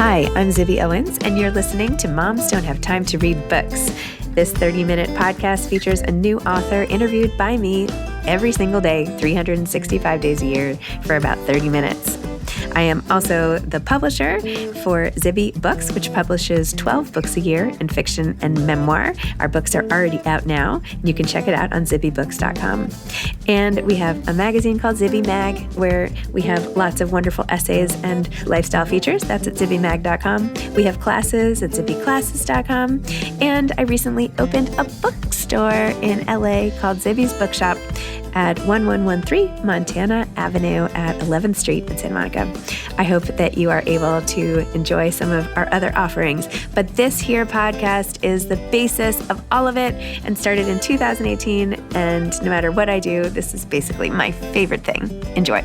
Hi, I'm Zibby Owens, and you're listening to Moms Don't Have Time to Read Books. This 30-minute podcast features a new author interviewed by me every single day, 365 days a year, for about 30 minutes. I am also the publisher for Zibby Books, which publishes 12 books a year in fiction and memoir. Our books are already out now. You can check it out on zibbybooks.com. And we have a magazine called Zibby Mag, where we have lots of wonderful essays and lifestyle features. That's at zibbymag.com. We have classes at zibbyclasses.com. And I recently opened a bookstore in LA called Zibby's Bookshop at 1113 Montana Avenue at 11th Street in Santa Monica. I hope that you are able to enjoy some of our other offerings. But this here podcast is the basis of all of it and started in 2018. And no matter what I do, this is basically my favorite thing. Enjoy.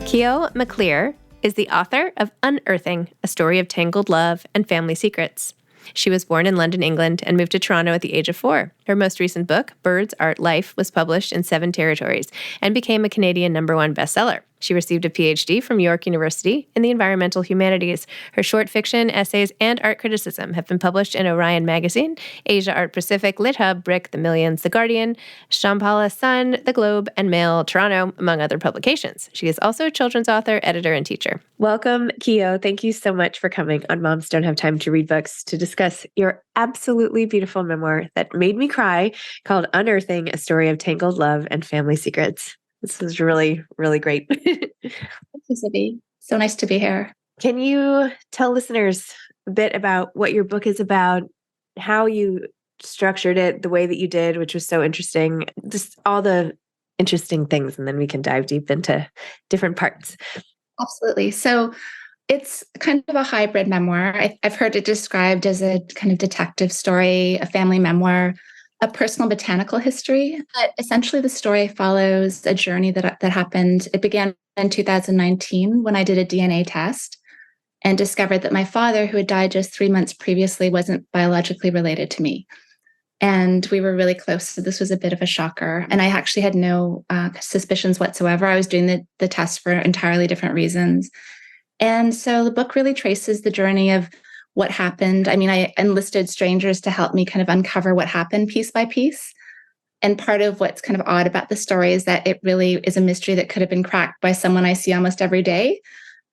Kyo Maclear is the author of Unearthing, a story of tangled love and family secrets. She was born in London, England, and moved to Toronto at the age of 4. Her most recent book, Birds, Art, Life, was published in 7 territories and became a Canadian #1 bestseller. She received a PhD from York University in the environmental humanities. Her short fiction, essays, and art criticism have been published in Orion Magazine, Asia Art Pacific, Lit Hub, Brick, The Millions, The Guardian, Shambhala Sun, The Globe, and Mail Toronto, among other publications. She is also a children's author, editor, and teacher. Welcome, Kyo. Thank you so much for coming on Moms Don't Have Time to Read Books to discuss your absolutely beautiful memoir that made me cry, called Unearthing, a story of tangled love and family secrets. This is really, really great. Thank you, Zibby. So nice to be here. Can you tell listeners a bit about what your book is about, how you structured it the way that you did, which was so interesting, just all the interesting things, and then we can dive deep into different parts. Absolutely. So it's kind of a hybrid memoir. I've heard it described as a kind of detective story, a family memoir, a personal botanical history. But essentially, the story follows a journey that happened. It began in 2019 when I did a DNA test and discovered that my father, who had died just 3 months previously, wasn't biologically related to me. And we were really close. So this was a bit of a shocker. And I actually had no suspicions whatsoever. I was doing the test for entirely different reasons. And so the book really traces the journey of what happened. I mean, I enlisted strangers to help me kind of uncover what happened piece by piece. And part of what's kind of odd about the story is that it really is a mystery that could have been cracked by someone I see almost every day,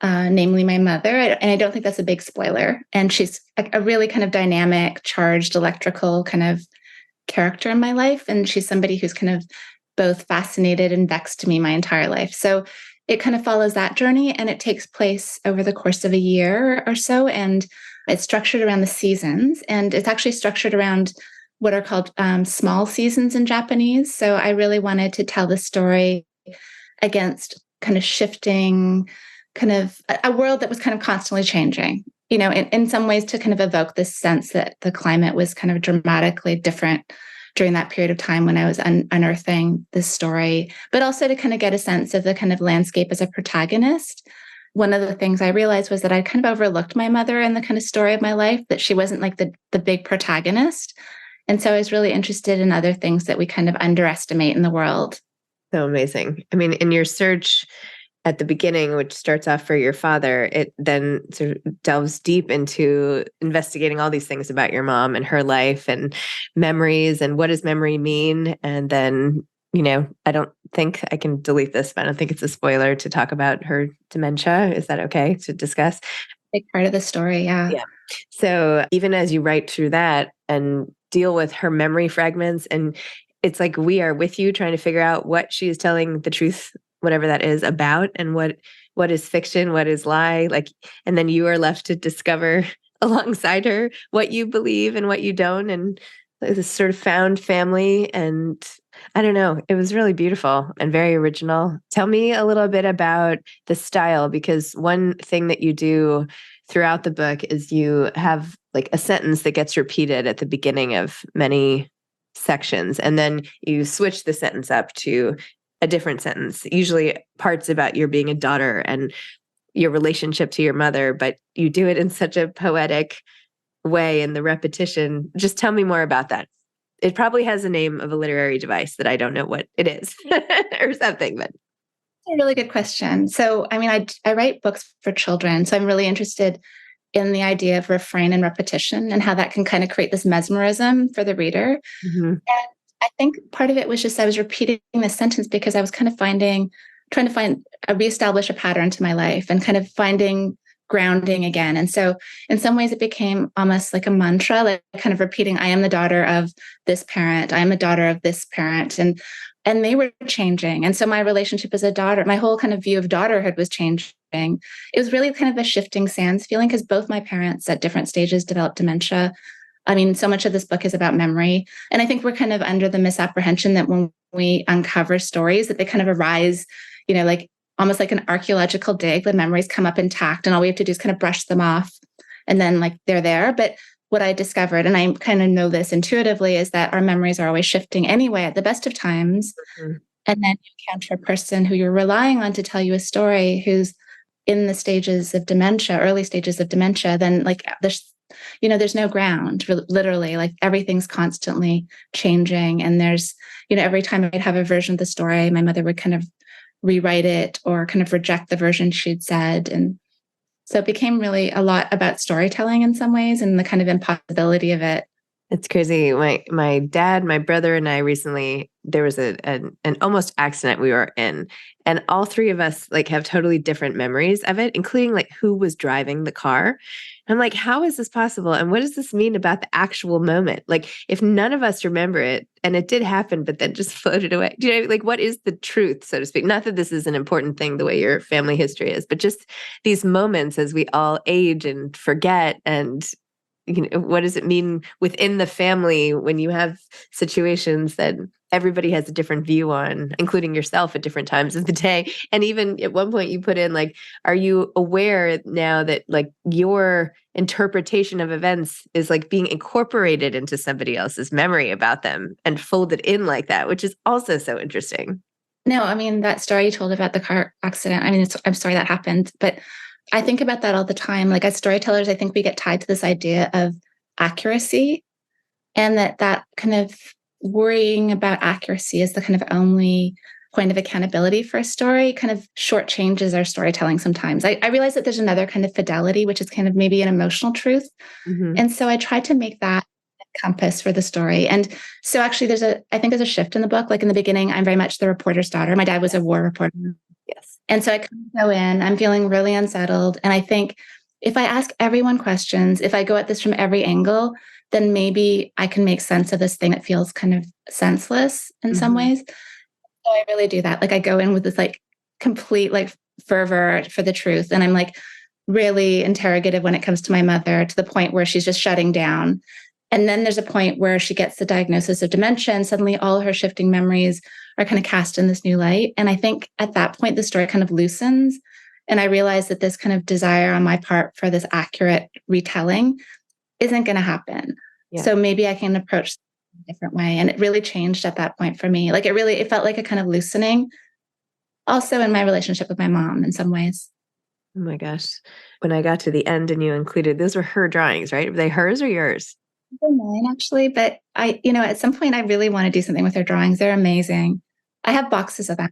namely my mother. And I don't think that's a big spoiler. And she's a really kind of dynamic, charged, electrical kind of character in my life. And she's somebody who's kind of both fascinated and vexed me my entire life. So it kind of follows that journey, and it takes place over the course of a year or so. And it's structured around the seasons, and it's actually structured around what are called small seasons in Japanese. So I really wanted to tell the story against kind of shifting, kind of a world that was kind of constantly changing, you know, in some ways to kind of evoke this sense that the climate was kind of dramatically different during that period of time when I was unearthing this story, but also to kind of get a sense of the kind of landscape as a protagonist. One of the things I realized was that I kind of overlooked my mother in the kind of story of my life, that she wasn't like the big protagonist. And so I was really interested in other things that we kind of underestimate in the world. So amazing. I mean, in your search at the beginning, which starts off for your father, it then sort of delves deep into investigating all these things about your mom and her life and memories and what does memory mean. And then, you know, I don't think I can delete this, but I don't think it's a spoiler to talk about her dementia. Is that okay to discuss? Big part of the story, yeah. Yeah. So even as you write through that and deal with her memory fragments, and it's like we are with you trying to figure out what she is telling the truth, whatever that is, about, and what is fiction, what is lie, like, and then you are left to discover alongside her what you believe and what you don't, and this sort of found family. And I don't know, it was really beautiful and very original. Tell me a little bit about the style, because one thing that you do throughout the book is you have like a sentence that gets repeated at the beginning of many sections, and then you switch the sentence up to a different sentence, usually parts about your being a daughter and your relationship to your mother, but you do it in such a poetic way in the repetition. Just tell me more about that. It probably has a name of a literary device that I don't know what it is or something, but a really good question. So, I mean, I write books for children. So I'm really interested in the idea of refrain and repetition and how that can kind of create this mesmerism for the reader. Hmm. And I think part of it was just I was repeating this sentence because I was kind of trying to reestablish a pattern to my life and kind of finding grounding again. And so in some ways it became almost like a mantra, like kind of repeating, I am the daughter of this parent. I am the daughter of this parent. And they were changing. And so my relationship as a daughter, my whole kind of view of daughterhood was changing. It was really kind of a shifting sands feeling because both my parents at different stages developed dementia. I mean, so much of this book is about memory. And I think we're kind of under the misapprehension that when we uncover stories, that they kind of arise, like almost like an archaeological dig, the memories come up intact and all we have to do is kind of brush them off and then like they're there. But what I discovered, and I kind of know this intuitively, is that our memories are always shifting anyway at the best of times. Hmm. And then you encounter a person who you're relying on to tell you a story who's in the stages of dementia, early stages of dementia, then like there's no ground, literally, like everything's constantly changing. And there's, every time I'd have a version of the story, my mother would kind of rewrite it or kind of reject the version she'd said. And so it became really a lot about storytelling in some ways and the kind of impossibility of it. It's crazy. My dad, my brother, and I recently, there was an almost accident we were in, and all three of us like have totally different memories of it, including like who was driving the car. I'm like, how is this possible? And what does this mean about the actual moment? Like, if none of us remember it, and it did happen, but then just floated away. Do you know, like, what is the truth, so to speak? Not that this is an important thing, the way your family history is, but just these moments as we all age and forget and what does it mean within the family when you have situations that everybody has a different view on, including yourself at different times of the day? And even at one point you put in like, are you aware now that like your interpretation of events is like being incorporated into somebody else's memory about them and folded in like that, which is also so interesting. No, I mean, that story you told about the car accident, I mean, I'm sorry that happened, but I think about that all the time. Like as storytellers, I think we get tied to this idea of accuracy and that kind of worrying about accuracy is the kind of only point of accountability for a story kind of shortchanges our storytelling sometimes. I realize that there's another kind of fidelity, which is kind of maybe an emotional truth. Hmm. And so I try to make that compass for the story. And so actually I think there's a shift in the book. Like in the beginning, I'm very much the reporter's daughter. My dad was a war reporter. Yes. And so I kind of go in, I'm feeling really unsettled. And I think if I ask everyone questions, if I go at this from every angle, then maybe I can make sense of this thing that feels kind of senseless in some Hmm. ways. So I really do that. Like I go in with this like complete like fervor for the truth. And I'm like really interrogative when it comes to my mother to the point where she's just shutting down. And then there's a point where she gets the diagnosis of dementia and suddenly all her shifting memories are kind of cast in this new light. And I think at that point, the story kind of loosens. And I realize that this kind of desire on my part for this accurate retelling isn't going to happen. Yeah. So maybe I can approach a different way. And it really changed at that point for me. Like it felt like a kind of loosening also in my relationship with my mom in some ways. Oh my gosh. When I got to the end and you included, those were her drawings, right? Were they hers or yours? They're mine actually, but at some point I really want to do something with her drawings. They're amazing. I have boxes of them.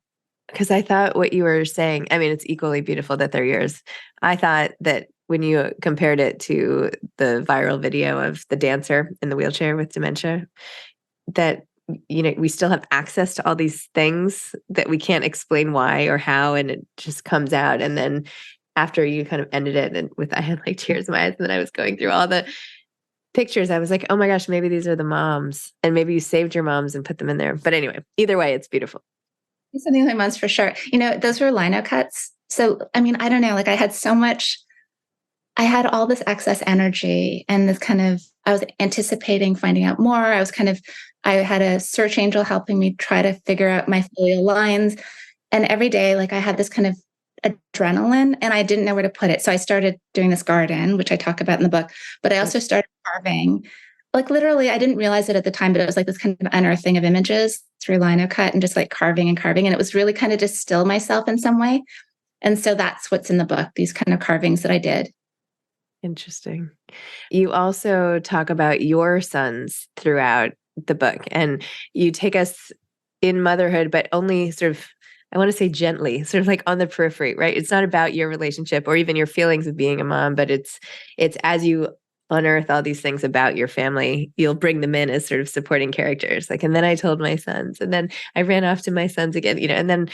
Because I thought what you were saying, I mean, it's equally beautiful that they're yours. I thought that when you compared it to the viral video of the dancer in the wheelchair with dementia, that, we still have access to all these things that we can't explain why or how, and it just comes out. And then after you kind of ended it and I had like tears in my eyes, and then I was going through all the pictures. I was like, oh my gosh, maybe these are the moms, and maybe you saved your moms and put them in there. But anyway, either way, it's beautiful. Something like months for sure. Those were lino cuts. So, I mean, I don't know, like I had all this excess energy and this kind of, I was anticipating finding out more. I had a search angel helping me try to figure out my filial lines. And every day, like I had this kind of adrenaline and I didn't know where to put it. So I started doing this garden, which I talk about in the book, but I also started carving. Like literally, I didn't realize it at the time, but it was like this kind of unearthing of images through lino cut and just like carving and carving. And it was really kind of just still myself in some way. And so that's what's in the book, these kind of carvings that I did. Interesting. You also talk about your sons throughout the book, and you take us in motherhood, but only sort of I want to say gently, sort of like on the periphery, right? It's not about your relationship or even your feelings of being a mom, but it's as you unearth all these things about your family, you'll bring them in as sort of supporting characters. Like, and then I told my sons, and then I ran off to my sons again, and then,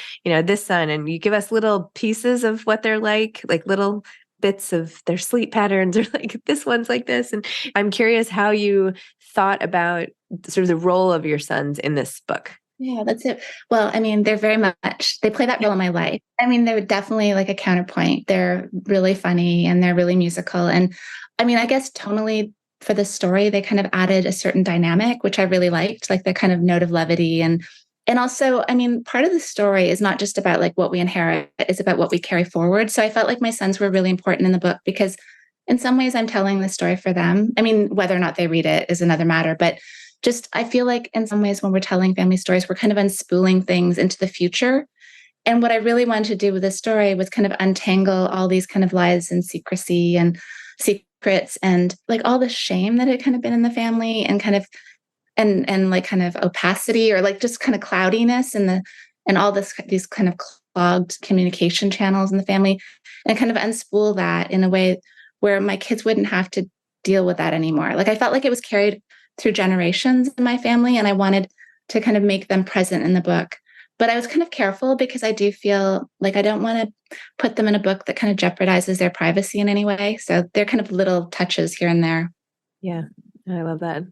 this son, and you give us little pieces of what they're like little bits of their sleep patterns, or like this one's like this. And I'm curious how you thought about sort of the role of your sons in this book. Yeah, that's it. Well, I mean, they're very much, they play that role in my life. I mean, they're definitely like a counterpoint. They're really funny and they're really musical. And I mean, I guess tonally for the story, they kind of added a certain dynamic, which I really liked, like the kind of note of levity. And also, I mean, part of the story is not just about like what we inherit, it's about what we carry forward. So I felt like my sons were really important in the book because in some ways I'm telling the story for them. I mean, whether or not they read it is another matter, but just I feel like in some ways when we're telling family stories, we're kind of unspooling things into the future. And what I really wanted to do with this story was kind of untangle all these kind of lies and secrecy and secrets and like all the shame that had kind of been in the family and kind of and like kind of opacity or like just kind of cloudiness and all these kind of clogged communication channels in the family and kind of unspool that in a way where my kids wouldn't have to deal with that anymore. Like I felt like it was carried through generations in my family, and I wanted to kind of make them present in the book. But I was kind of careful because I do feel like I don't want to put them in a book that kind of jeopardizes their privacy in any way. So they're kind of little touches here and there. Yeah, I love that.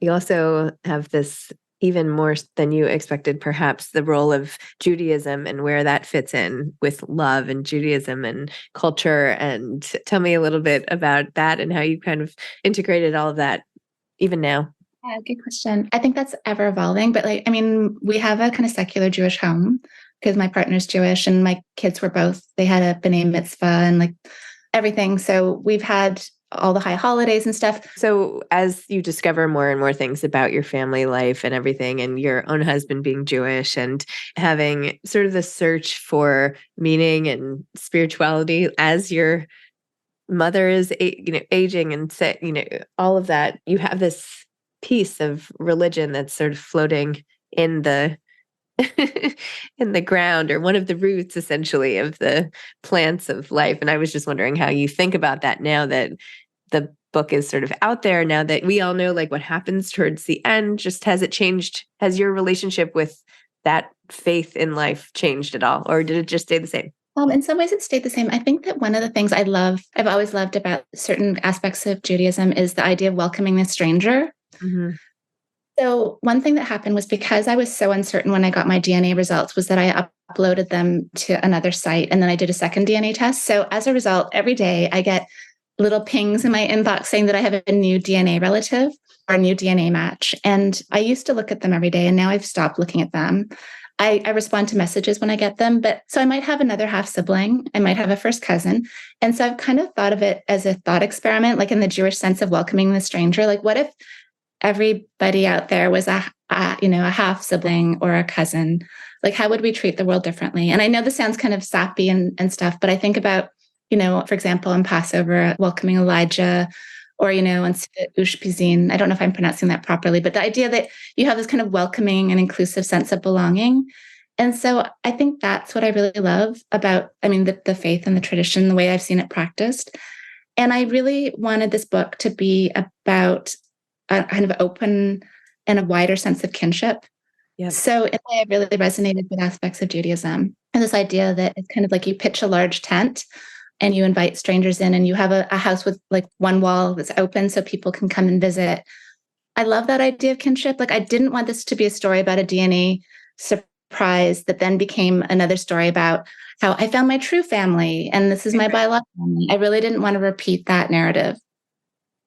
You also have this, even more than you expected, perhaps, the role of Judaism and where that fits in with love and Judaism and culture. And tell me a little bit about that and how you kind of integrated all of that even now. Yeah, good question. I think that's ever evolving, but like, I mean, we have a kind of secular Jewish home because my partner's Jewish and my kids were both, they had a B'nai mitzvah and like everything. So we've had all the high holidays and stuff. So as you discover more and more things about your family life and everything, and your own husband being Jewish and having sort of the search for meaning and spirituality as your mother is, aging and all of that, you have this piece of religion that's sort of floating in the in the ground, or one of the roots essentially of the plants of life. And I was just wondering how you think about that now that the book is sort of out there, now that we all know like what happens towards the end. Just has it changed? Has your relationship with that faith in life changed at all, or did it just stay the same? In some ways, it stayed the same. I think that one of the things I've always loved about certain aspects of Judaism is the idea of welcoming the stranger. Mm-hmm. So one thing that happened was because I was so uncertain when I got my DNA results was that I uploaded them to another site and then I did a second DNA test. So as a result, every day I get little pings in my inbox saying that I have a new DNA relative or a new DNA match. And I used to look at them every day and now I've stopped looking at them. I respond to messages when I get them, but so I might have another half sibling. I might have a first cousin. And so I've kind of thought of it as a thought experiment, like in the Jewish sense of welcoming the stranger. Like what if everybody out there was a half sibling or a cousin? Like how would we treat the world differently? And I know this sounds kind of sappy and stuff, but I think about, for example, in Passover, welcoming Elijah, or, on Ushpizin. I don't know if I'm pronouncing that properly, but the idea that you have this kind of welcoming and inclusive sense of belonging. And so I think that's what I really love about, the faith and the tradition, the way I've seen it practiced. And I really wanted this book to be about a kind of open and a wider sense of kinship. Yep. So in a way, I really resonated with aspects of Judaism and this idea that it's kind of like you pitch a large tent and you invite strangers in and you have a house with like one wall that's open so people can come and visit. I love that idea of kinship. Like I didn't want this to be a story about a DNA surprise that then became another story about how I found my true family and this is my biological family. I really didn't want to repeat that narrative.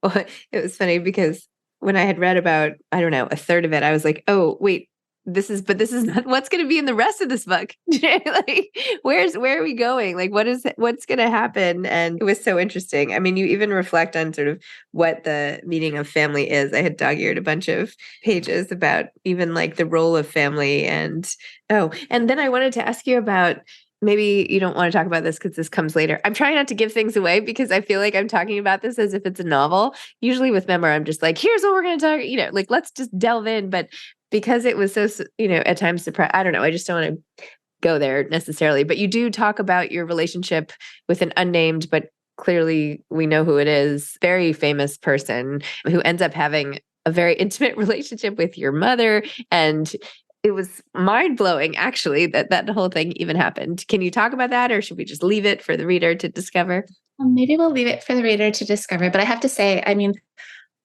Well, it was funny because when I had read about, I don't know, a third of it, I was like, oh, wait, this is not what's going to be in the rest of this book. Like, where are we going? Like, what's going to happen? And it was so interesting. I mean, you even reflect on sort of what the meaning of family is. I had dog-eared a bunch of pages about even like the role of family. And then I wanted to ask you about, maybe you don't want to talk about this because this comes later. I'm trying not to give things away because I feel like I'm talking about this as if it's a novel. Usually with memoir, I'm just like, here's what we're going to talk, like, let's just delve in. But because it was so, at times surprised, I don't know. I just don't want to go there necessarily, but you do talk about your relationship with an unnamed, but clearly we know who it is, very famous person who ends up having a very intimate relationship with your mother. And it was mind-blowing, actually, that whole thing even happened. Can you talk about that, or should we just leave it for the reader to discover? Maybe we'll leave it for the reader to discover. But I have to say, I mean,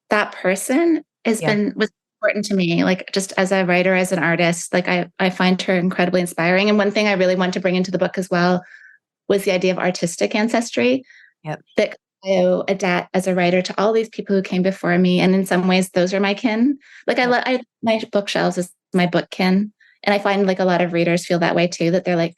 that person Yeah. was important to me, like just as a writer, as an artist. Like I find her incredibly inspiring. And one thing I really want to bring into the book as well was the idea of artistic ancestry. Yep. That I owe a debt as a writer to all these people who came before me, and in some ways, those are my kin. Like my bookshelves is my book kin, and I find like a lot of readers feel that way too. That they're like,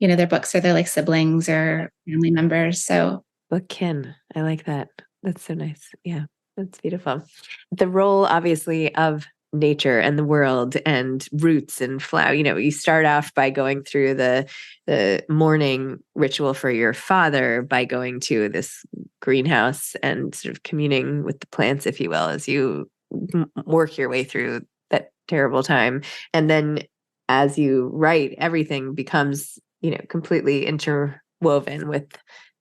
their books are their like siblings or family members. So Book kin. I like that. That's so nice. Yeah, that's beautiful. The role, obviously, of nature and the world and roots and flower. You start off by going through the morning ritual for your father by going to this greenhouse and sort of communing with the plants, if you will, as you work your way through that terrible time. And then as you write, everything becomes, completely interwoven with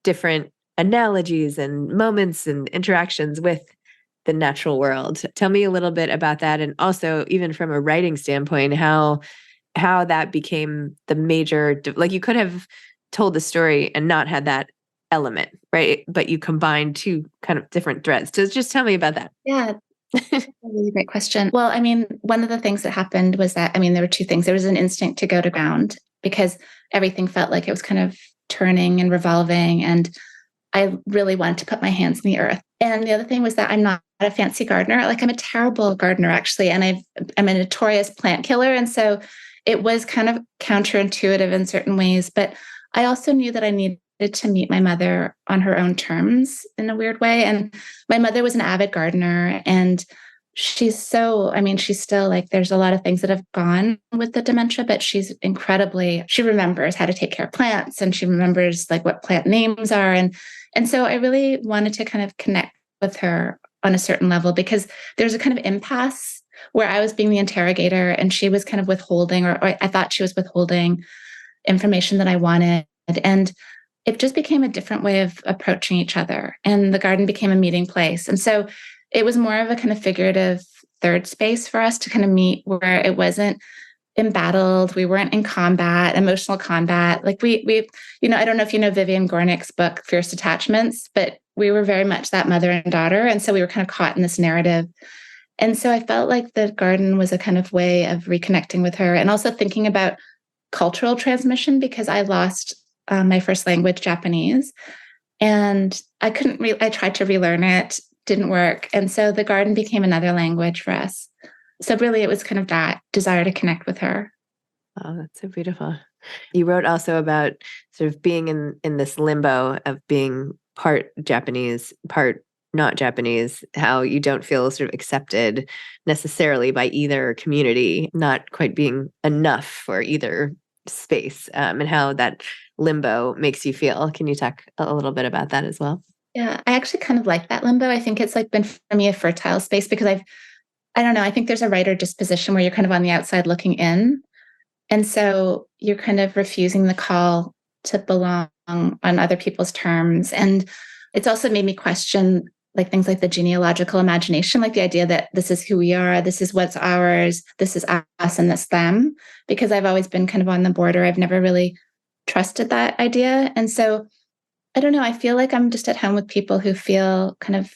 different analogies and moments and interactions with the natural world. Tell me a little bit about that, and also even from a writing standpoint, how that became the major. Like you could have told the story and not had that element, right? But you combined two kind of different threads. So just tell me about that. yeah, that's a really great question. Well, I mean, one of the things that happened was that, I mean, there were two things. There was an instinct to go to ground because everything felt like it was kind of turning and revolving, and I really wanted to put my hands in the earth. And the other thing was that I'm not a fancy gardener. Like I'm a terrible gardener, actually. And I'm a notorious plant killer. And so it was kind of counterintuitive in certain ways. But I also knew that I needed to meet my mother on her own terms in a weird way. And my mother was an avid gardener. And she's still like, there's a lot of things that have gone with the dementia, but she remembers how to take care of plants, and she remembers like what plant names are. And so I really wanted to kind of connect with her on a certain level, because there's a kind of impasse where I was being the interrogator and she was kind of withholding, or I thought she was withholding information that I wanted. And it just became a different way of approaching each other. And the garden became a meeting place. And so it was more of a kind of figurative third space for us to kind of meet, where it wasn't embattled. We weren't in combat, emotional combat. Like we, I don't know if you know Vivian Gornick's book, Fierce Attachments, but we were very much that mother and daughter. And so we were kind of caught in this narrative. And so I felt like the garden was a kind of way of reconnecting with her, and also thinking about cultural transmission, because I lost my first language, Japanese, and I tried to relearn it, didn't work. And so the garden became another language for us. So really it was kind of that desire to connect with her. Oh, that's so beautiful. You wrote also about sort of being in this limbo of being part Japanese, part not Japanese, how you don't feel sort of accepted necessarily by either community, not quite being enough for either space, and how that limbo makes you feel. Can you talk a little bit about that as well? Yeah, I actually kind of like that limbo. I think it's like been for me a fertile space, because I don't know, I think there's a writer disposition where you're kind of on the outside looking in. And so you're kind of refusing the call to belong on other people's terms. And it's also made me question like things like the genealogical imagination, like the idea that this is who we are, this is what's ours, this is us and this them, because I've always been kind of on the border. I've never really trusted that idea. And so I don't know, I feel like I'm just at home with people who feel kind of,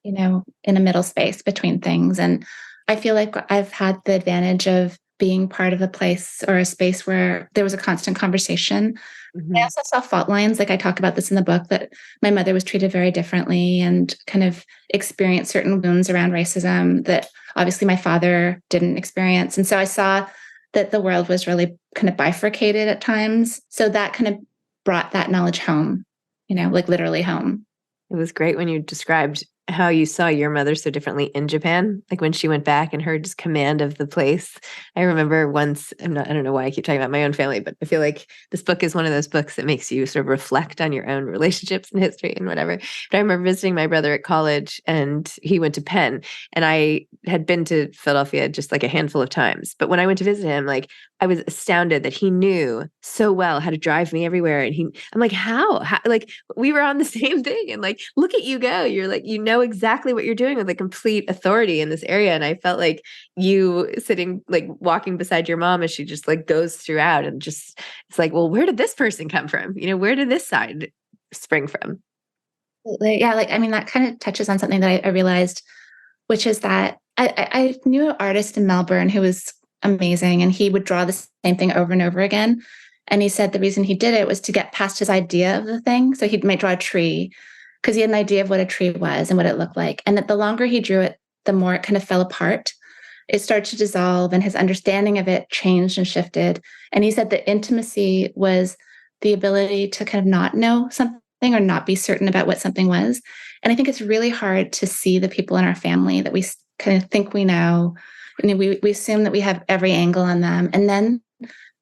in a middle space between things. And I feel like I've had the advantage of being part of a place or a space where there was a constant conversation. I also saw fault lines. Like I talk about this in the book, that my mother was treated very differently and kind of experienced certain wounds around racism that obviously my father didn't experience. And so I saw that the world was really kind of bifurcated at times. So that kind of brought that knowledge home, like literally home. It was great when you described how you saw your mother so differently in Japan, like when she went back and her just command of the place. I remember once, I don't know why I keep talking about my own family, but I feel like this book is one of those books that makes you sort of reflect on your own relationships and history and whatever. But I remember visiting my brother at college, and he went to Penn, and I had been to Philadelphia just like a handful of times. But when I went to visit him, like I was astounded that he knew so well how to drive me everywhere. And I'm like, how? Like, we were on the same thing. And like, look at you go. You're like, you know exactly what you're doing with like complete authority in this area. And I felt like you sitting, like walking beside your mom as she just like goes throughout and just, it's like, well, where did this person come from? You know, where did this side spring from? Yeah, like, I mean, that kind of touches on something that I realized, which is that I knew an artist in Melbourne who was amazing, and he would draw the same thing over and over again. And he said the reason he did it was to get past his idea of the thing. So he might draw a tree because he had an idea of what a tree was and what it looked like. And that the longer he drew it, the more it kind of fell apart. It started to dissolve, and his understanding of it changed and shifted. And he said that intimacy was the ability to kind of not know something or not be certain about what something was. And I think it's really hard to see the people in our family that we kind of think we know. And we assume that we have every angle on them. And then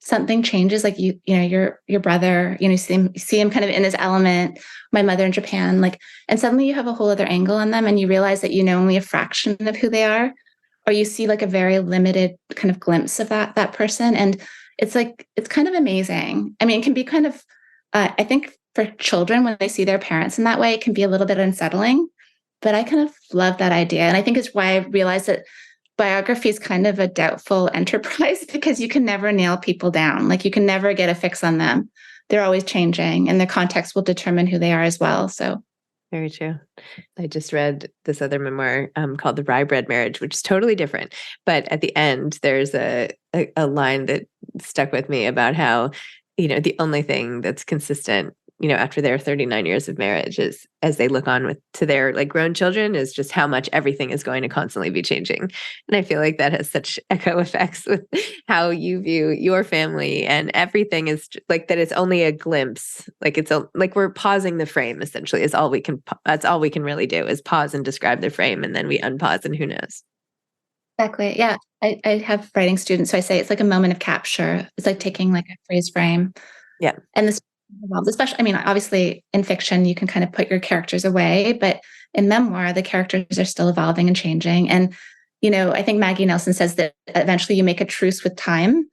something changes, like you know, your brother, you know, see him kind of in his element, my mother in Japan, like, and suddenly you have a whole other angle on them and you realize that you know only a fraction of who they are, or you see like a very limited kind of glimpse of that person. And it's like, it's kind of amazing. I mean, it can be kind of, I think for children, when they see their parents in that way, it can be a little bit unsettling, but I kind of love that idea. And I think it's why I realized that biography is kind of a doubtful enterprise because you can never nail people down. Like you can never get a fix on them. They're always changing and the context will determine who they are as well. So very true. I just read this other memoir called The Rye Bread Marriage, which is totally different. But at the end, there's a line that stuck with me about how, you know, the only thing that's consistent, you know, after their 39 years of marriage is as they look on to their like grown children is just how much everything is going to constantly be changing. And I feel like that has such echo effects with how you view your family, and everything is like that. It's only a glimpse. Like like we're pausing the frame essentially is all we can, that's all we can really do is pause and describe the frame. And then we unpause and who knows. exactly. Yeah. I have writing students. So I say it's like a moment of capture. It's like taking like a freeze frame. Yeah. And this evolves, especially, I mean, obviously in fiction, you can kind of put your characters away, but in memoir, the characters are still evolving and changing. And, you know, I think Maggie Nelson says that eventually you make a truce with time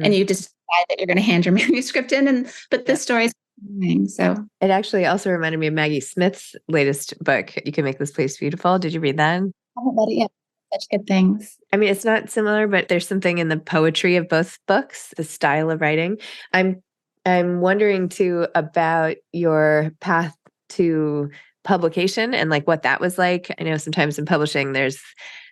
and you just decide that you're going to hand your manuscript in. But this story is continuing. So it actually also reminded me of Maggie Smith's latest book, You Can Make This Place Beautiful. Did you read that? I haven't read it yet. Such good things. I mean, it's not similar, but there's something in the poetry of both books, the style of writing. I'm wondering too about your path to publication and like what that was like. I know sometimes in publishing, there's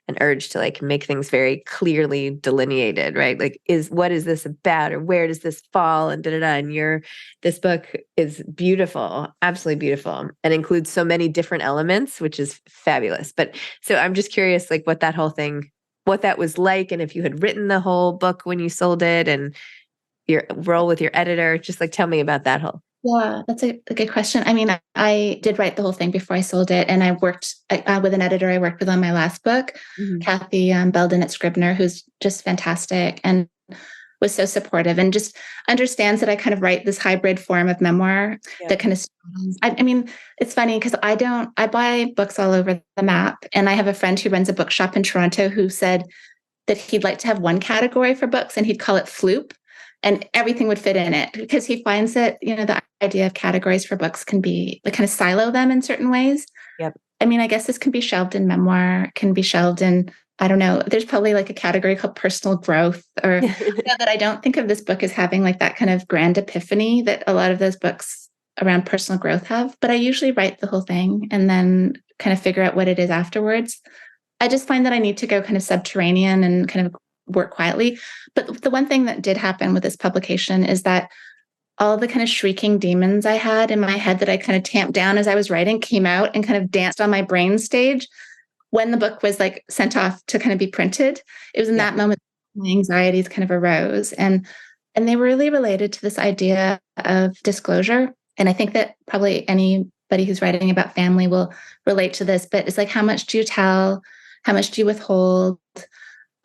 an urge to like make things very clearly delineated, right? Like, what is this about, or where does this fall, and da da da. And this book is beautiful, absolutely beautiful, and includes so many different elements, which is fabulous. But so I'm just curious, like, what that was like, and if you had written the whole book when you sold it, and your role with your editor. Just like tell me about that whole. Yeah, that's a good question. I mean, I did write the whole thing before I sold it, and I worked with an editor I worked with on my last book, Kathy Belden at Scribner, who's just fantastic and was so supportive and just understands that I kind of write this hybrid form of memoir that kind of, I mean, it's funny because I buy books all over the map, and I have a friend who runs a bookshop in Toronto who said that he'd like to have one category for books and he'd call it Floop, and everything would fit in it because he finds that, you know, the idea of categories for books can be like kind of silo them in certain ways. Yep. I mean, I guess this can be shelved in memoir, can be shelved in, I don't know, there's probably like a category called personal growth, or that I don't think of this book as having like that kind of grand epiphany that a lot of those books around personal growth have. But I usually write the whole thing and then kind of figure out what it is afterwards. I just find that I need to go kind of subterranean and kind of work quietly. But the one thing that did happen with this publication is that all the kind of shrieking demons I had in my head that I kind of tamped down as I was writing came out and kind of danced on my brain stage when the book was like sent off to kind of be printed. It was in that moment my anxieties kind of arose, and they were really related to this idea of disclosure. And I think that probably anybody who's writing about family will relate to this, but it's like, how much do you tell? How much do you withhold?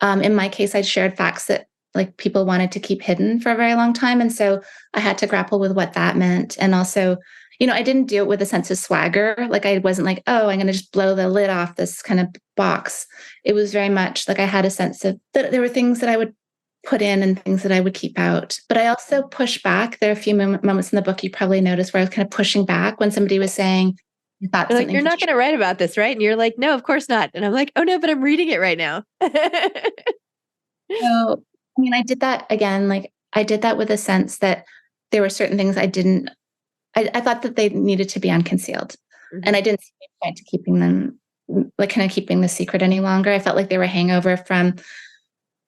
In my case, I shared facts that like people wanted to keep hidden for a very long time. And so I had to grapple with what that meant. And also, you know, I didn't do it with a sense of swagger. Like I wasn't like, oh, I'm going to just blow the lid off this kind of box. It was very much like I had a sense of that there were things that I would put in and things that I would keep out. But I also push back. There are a few moments in the book you probably noticed where I was kind of pushing back when somebody was saying, I thought You're something like, you're not going to write about this, right? And you're like, no, of course not. And I'm like, oh no, but I'm reading it right now. So, I mean, I did that again. Like I did that with a sense that there were certain things I thought that they needed to be unconcealed. And I didn't see any point to keeping them, like kind of keeping the secret any longer. I felt like they were hangover from,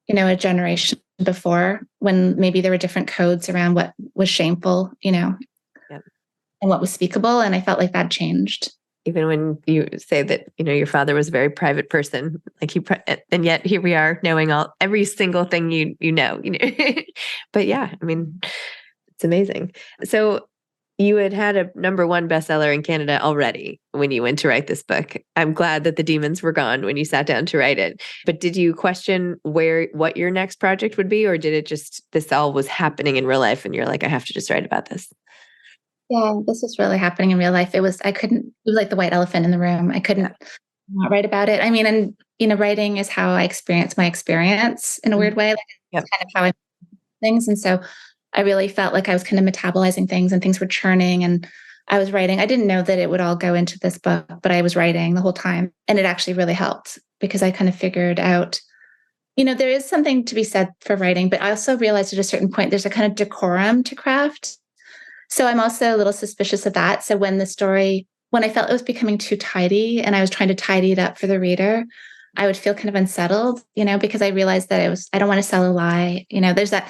a generation before when maybe there were different codes around what was shameful, Yep. and what was speakable. And I felt like that changed. Even when you say that, your father was a very private person, like and yet here we are knowing every single thing you know. But yeah, I mean, it's amazing. So you had a #1 bestseller in Canada already when you went to write this book. I'm glad that the demons were gone when you sat down to write it. But did you question what your next project would be, or did it just, this all was happening in real life and you're like, I have to just write about this? Yeah, this was really happening in real life. It was like the white elephant in the room. I couldn't not write about it. I mean, and, writing is how I experience my experience in a weird way. Like it's kind of how I do things. And so I really felt like I was kind of metabolizing things and things were churning and I was writing. I didn't know that it would all go into this book, but I was writing the whole time. And it actually really helped because I kind of figured out, there is something to be said for writing, but I also realized at a certain point, there's a kind of decorum to craft. So I'm also a little suspicious of that. So when I felt it was becoming too tidy and I was trying to tidy it up for the reader, I would feel kind of unsettled, because I realized that I don't want to sell a lie. There's the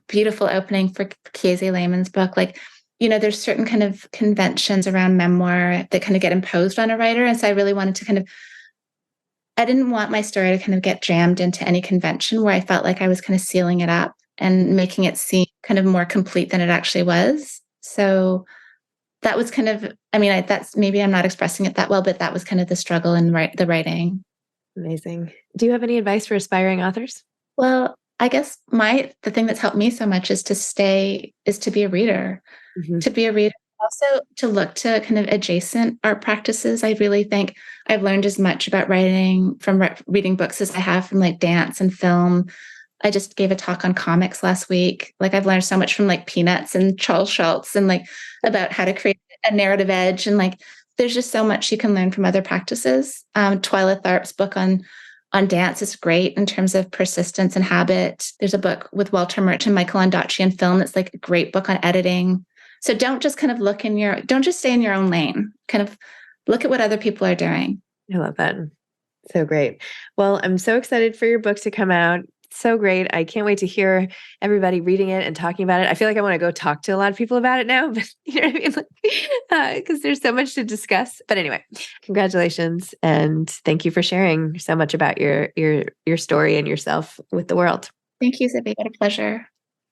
beautiful opening for Kiese Lehman's book. Like, there's certain kind of conventions around memoir that kind of get imposed on a writer. And so I really wanted to I didn't want my story to kind of get jammed into any convention where I felt like I was kind of sealing it up and making it seem kind of more complete than it actually was. So that was kind of, that's maybe I'm not expressing it that well, but that was kind of the struggle in the writing. Amazing. Do you have any advice for aspiring authors? Well, I guess the thing that's helped me so much is to be a reader, to be a reader, also to look to kind of adjacent art practices. I really think I've learned as much about writing from reading books as I have from like dance and film. I just gave a talk on comics last week. Like I've learned so much from like Peanuts and Charles Schultz and like about how to create a narrative edge. And like, there's just so much you can learn from other practices. Twyla Tharp's book on dance is great in terms of persistence and habit. There's a book with Walter Murch and Michael Ondaatje on film that's like a great book on editing. So don't just kind of don't just stay in your own lane. Kind of look at what other people are doing. I love that. So great. Well, I'm so excited for your book to come out. So great. I can't wait to hear everybody reading it and talking about it. I feel like I want to go talk to a lot of people about it now, but you know what I mean? Because there's so much to discuss. But anyway, congratulations. And thank you for sharing so much about your story and yourself with the world. Thank you, Zibby. What a pleasure.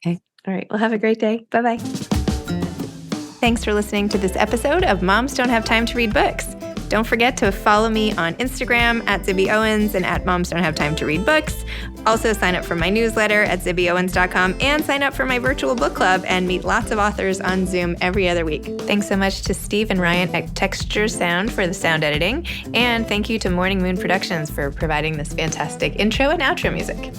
Okay. All right. Well, have a great day. Bye-bye. Thanks for listening to this episode of Moms Don't Have Time to Read Books. Don't forget to follow me on Instagram at Zibby Owens and at Moms Don't Have Time to Read Books. Also sign up for my newsletter at zibbyowens.com and sign up for my virtual book club and meet lots of authors on Zoom every other week. Thanks so much to Steve and Ryan at Texture Sound for the sound editing. And thank you to Morning Moon Productions for providing this fantastic intro and outro music.